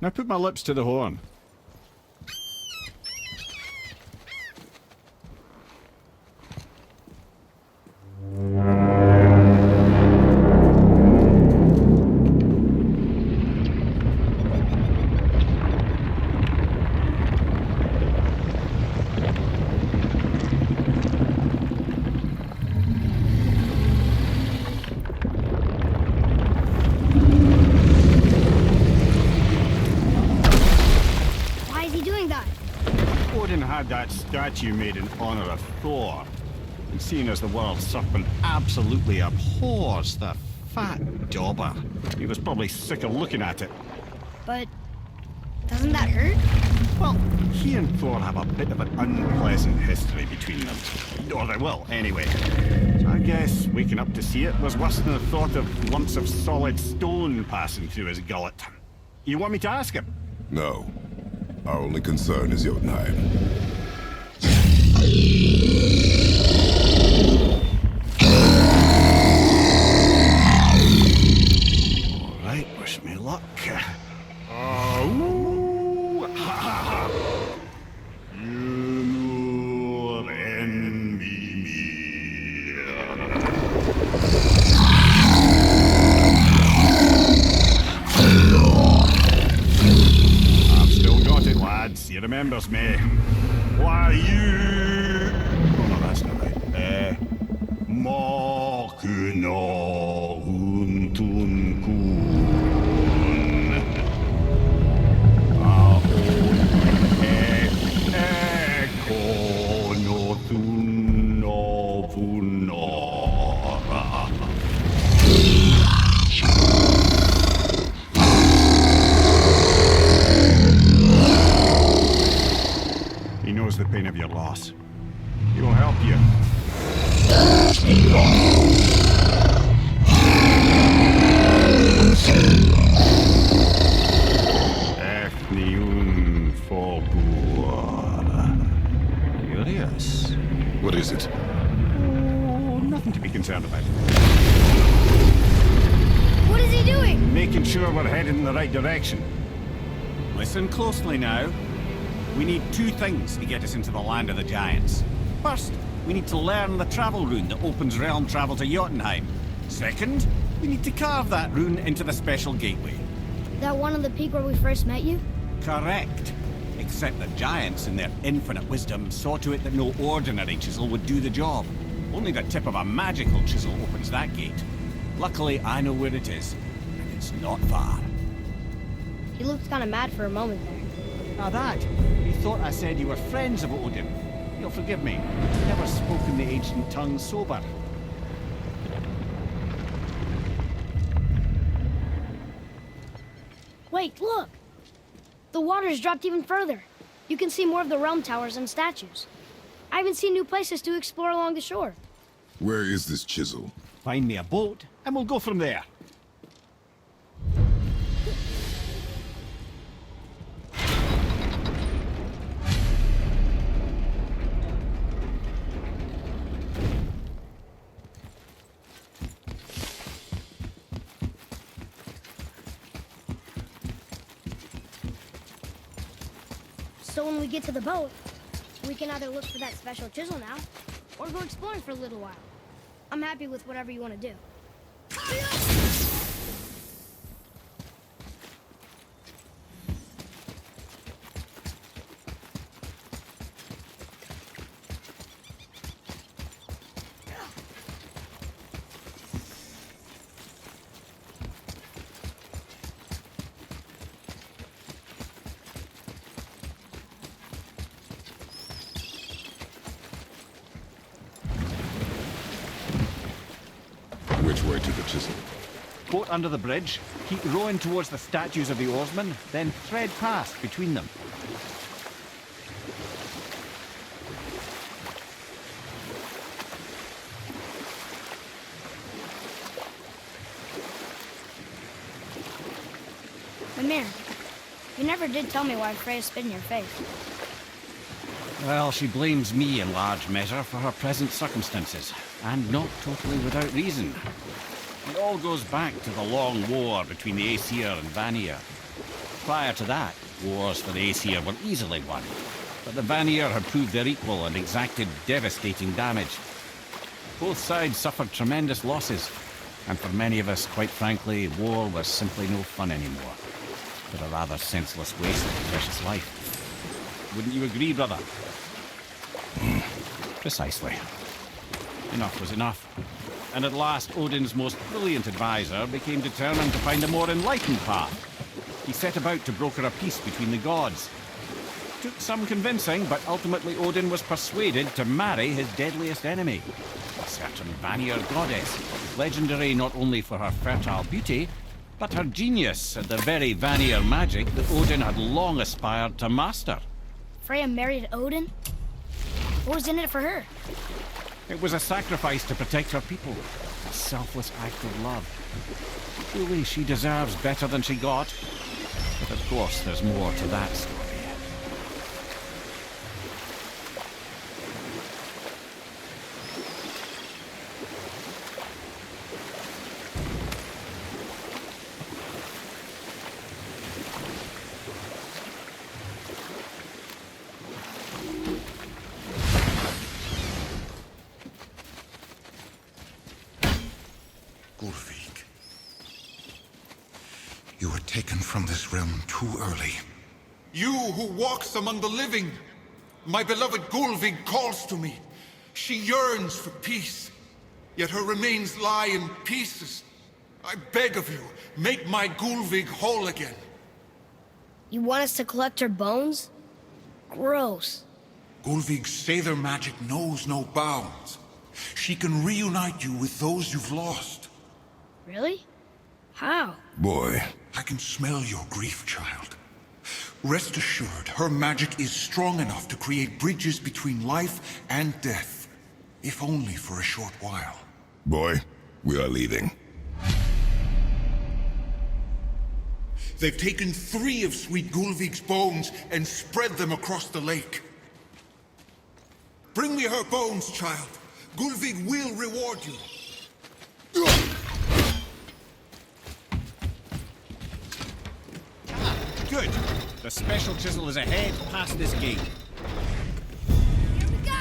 Now put my lips to the horn. That statue made in honor of Thor. And seeing as the world's serpent absolutely abhors the fat dauber, he was probably sick of looking at it. But doesn't that hurt? Well, he and Thor have a bit of an unpleasant history between them. Or they will, anyway. So I guess waking up to see it was worse than the thought of lumps of solid stone passing through his gullet. You want me to ask him? No. Our only concern is Jotunheim. Alright, wish me luck. Ooh, ha, ha, ha. You envy me. I've still got it, lads. He remembers me. Why, you... Oh, no, that's not right. Makuna untun kun. Ekonotun novunora. He knows the pain of your loss. He will help you. Efniun Fogur. Curious. What is it? Oh, nothing to be concerned about. What is he doing? Making sure we're headed in the right direction. Listen closely now. We need two things to get us into the land of the giants. First, we need to learn the travel rune that opens realm travel to Jotunheim. Second, we need to carve that rune into the special gateway. That one on the peak where we first met you? Correct. Except the giants, in their infinite wisdom, saw to it that no ordinary chisel would do the job. Only the tip of a magical chisel opens that gate. Luckily, I know where it is, and it's not far. He looked kind of mad for a moment there. Now that, he thought I said you were friends of Odin. You'll forgive me. I've never spoken the ancient tongue sober. Wait, look! The water's dropped even further. You can see more of the realm towers and statues. I even see new places to explore along the shore. Where is this chisel? Find me a boat, and we'll go from there. So when we get to the boat, we can either look for that special chisel now, or go exploring for a little while. I'm happy with whatever you want to do. Which way to the chisel? Boat under the bridge, keep rowing towards the statues of the oarsmen, then thread past between them. Mimir, you never did tell me why Freya spit in your face. Well, she blames me in large measure for her present circumstances, and not totally without reason. It all goes back to the long war between the Aesir and Vanir. Prior to that, wars for the Aesir were easily won, but the Vanir had proved their equal and exacted devastating damage. Both sides suffered tremendous losses, and for many of us, quite frankly, war was simply no fun anymore, but a rather senseless waste of precious life. Wouldn't you agree, brother? Precisely. Enough was enough. And at last, Odin's most brilliant advisor became determined to find a more enlightened path. He set about to broker a peace between the gods. Took some convincing, but ultimately Odin was persuaded to marry his deadliest enemy, a certain Vanir goddess, legendary not only for her fertile beauty, but her genius at the very Vanir magic that Odin had long aspired to master. Freya married Odin? What was in it for her? It was a sacrifice to protect her people, a selfless act of love. Truly, she deserves better than she got. But of course, there's more to that story. Gulvig, you were taken from this realm too early. You who walks among the living! My beloved Gulvig calls to me. She yearns for peace, yet her remains lie in pieces. I beg of you, make my Gulvig whole again. You want us to collect her bones? Gross. Gulvig's Sather magic knows no bounds. She can reunite you with those you've lost. Really? How? Boy, I can smell your grief, child. Rest assured, her magic is strong enough to create bridges between life and death, if only for a short while. boy, we are leaving. They've taken 3 of Sweet Gulvig's bones and spread them across the lake. Bring me her bones, child. Gulvig will reward you. Good. The special chisel is ahead past this gate. Here we go!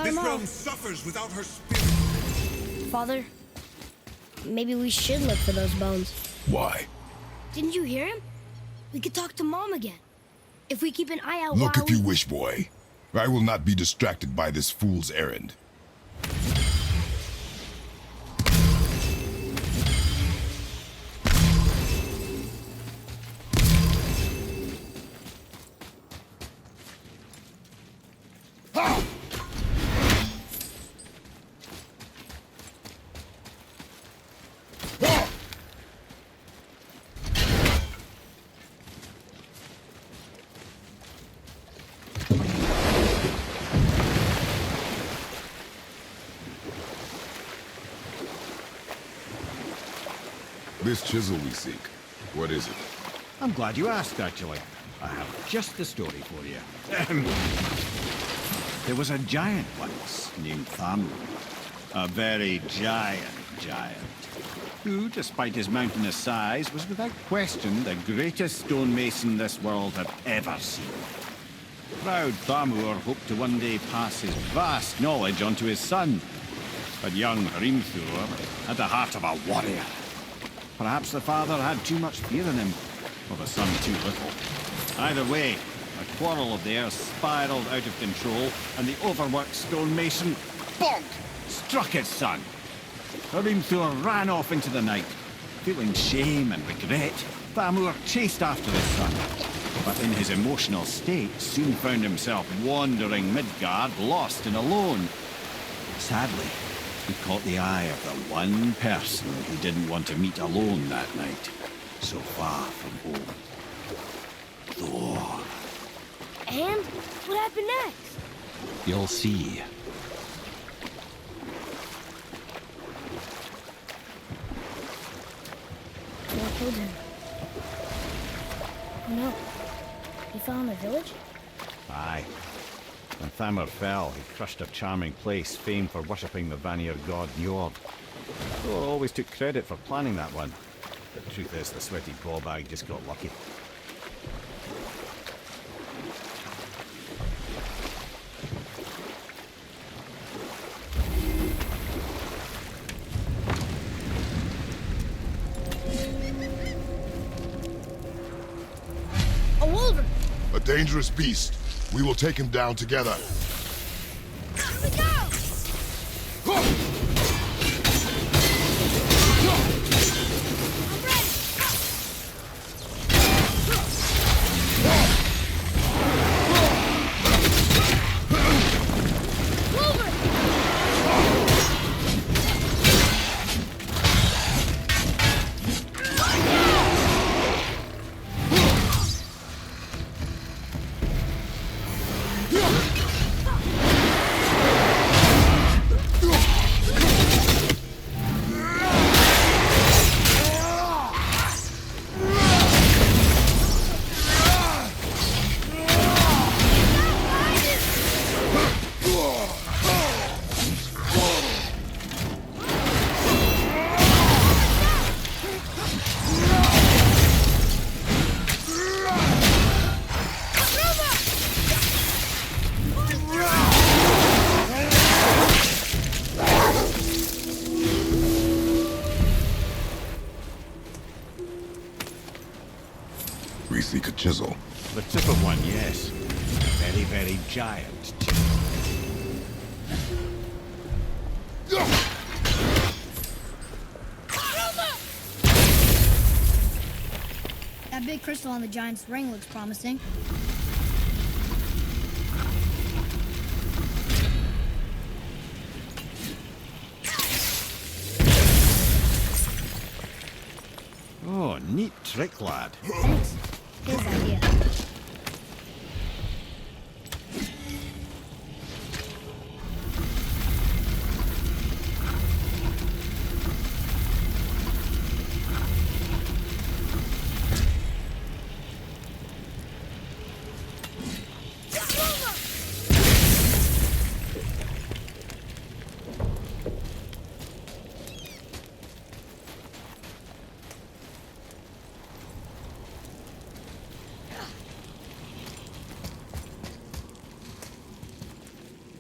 This realm suffers without her spirit. Father, maybe we should look for those bones. Why? Didn't you hear him? We could talk to Mom again. If we keep an eye out Look while if you wish, boy. I will not be distracted by this fool's errand. This chisel we seek, what is it? I'm glad you asked, actually. I have just the story for you. There was a giant once named Thamur. A very giant, who, despite his mountainous size, was without question the greatest stonemason this world had ever seen. Proud Thamur hoped to one day pass his vast knowledge on to his son. But young Hrimthur had the heart of a warrior. Perhaps the father had too much fear in him, or the son too little. Either way, a quarrel of theirs spiraled out of control, and the overworked stonemason, bonk, struck his son. Hrimthur ran off into the night. Feeling shame and regret, Thamur chased after his son. But in his emotional state, soon found himself wandering Midgard, lost and alone. Sadly, he caught the eye of the one person he didn't want to meet alone that night, so far from home. Thor. And what happened next? You'll see. Thor killed him. Oh no. He fell in the village? Aye. When Thamur fell, he crushed a charming place famed for worshipping the Vanir god Njord. Thor always took credit for planning that one. The truth is, the sweaty ballbag just got lucky. A wolverine! A dangerous beast. We will take him down together. Here we go! I'm ready! Wolverine! We seek a chisel. The tip of one, yes. Very, very giant tip. That big crystal on the giant's ring looks promising. Oh, neat trick, lad. Thanks. His idea.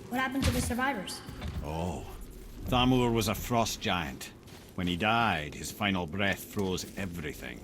What happened to the survivors? Oh, Thamur was a frost giant. When he died, his final breath froze everything.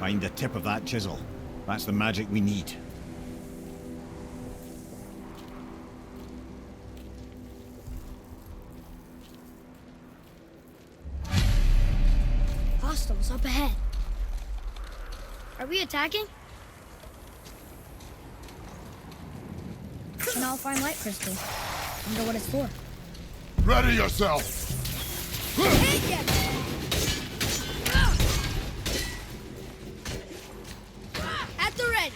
Find the tip of that chisel. That's the magic we need. Hostiles up ahead. Are we attacking? Now I'll find light crystal. Wonder what it's for. Ready yourself! At the ready.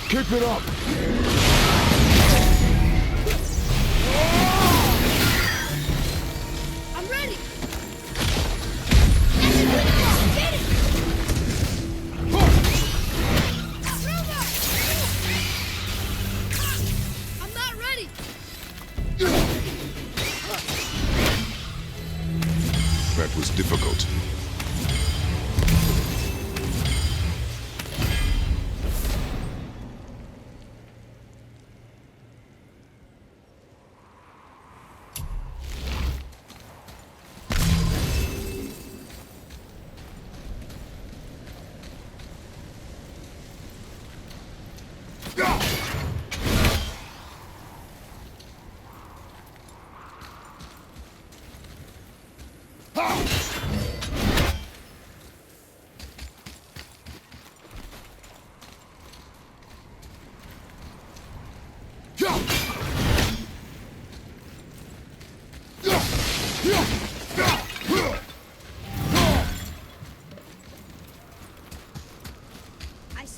Keep it up! I'm ready! Get it! I'm not ready! That was difficult.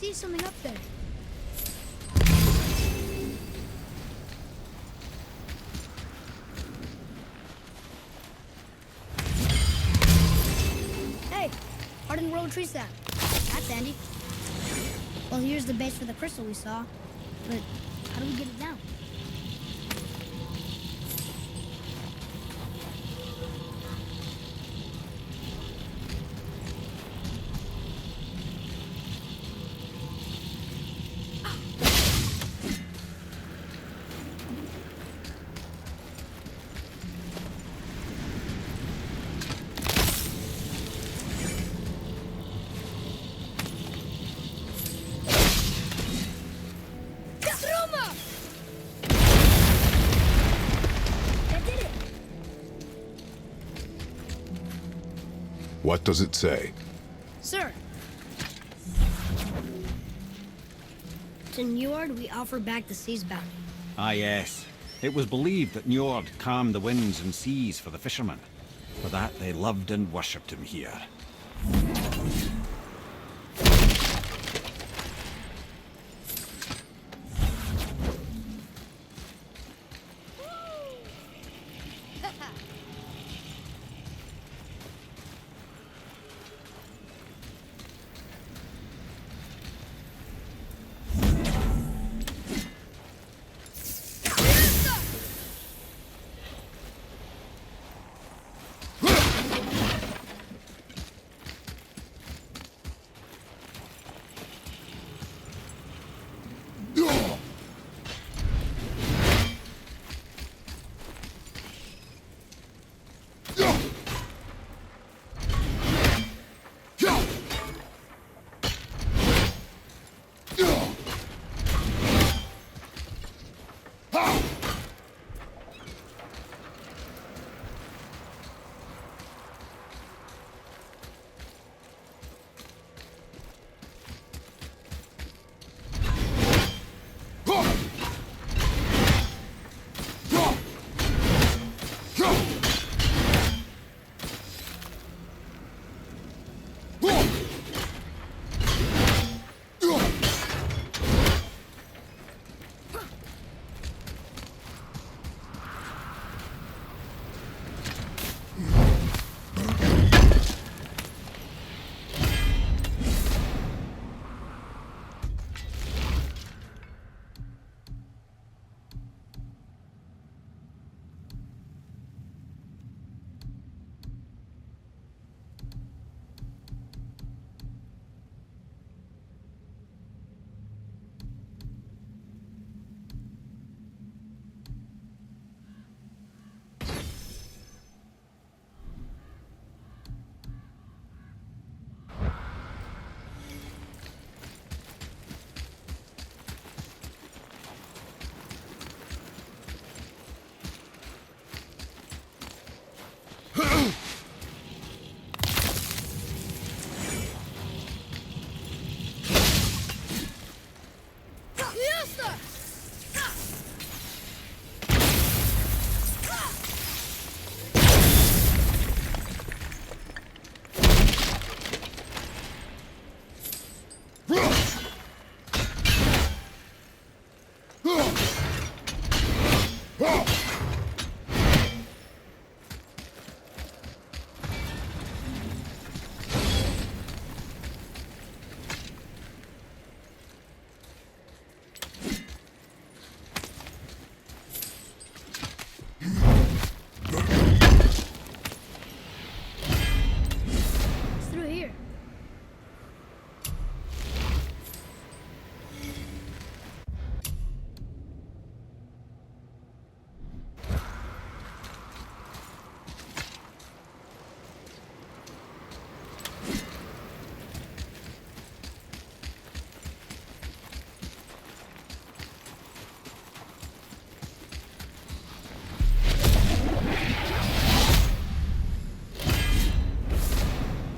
see something up there. Hey, hardened road tree sap. That's handy. Well, here's the base for the crystal we saw. But how do we get it down? What does it say? Sir. To Njord, we offer back the sea's bounty. Ah, yes. It was believed that Njord calmed the winds and seas for the fishermen. For that, they loved and worshipped him here. Run!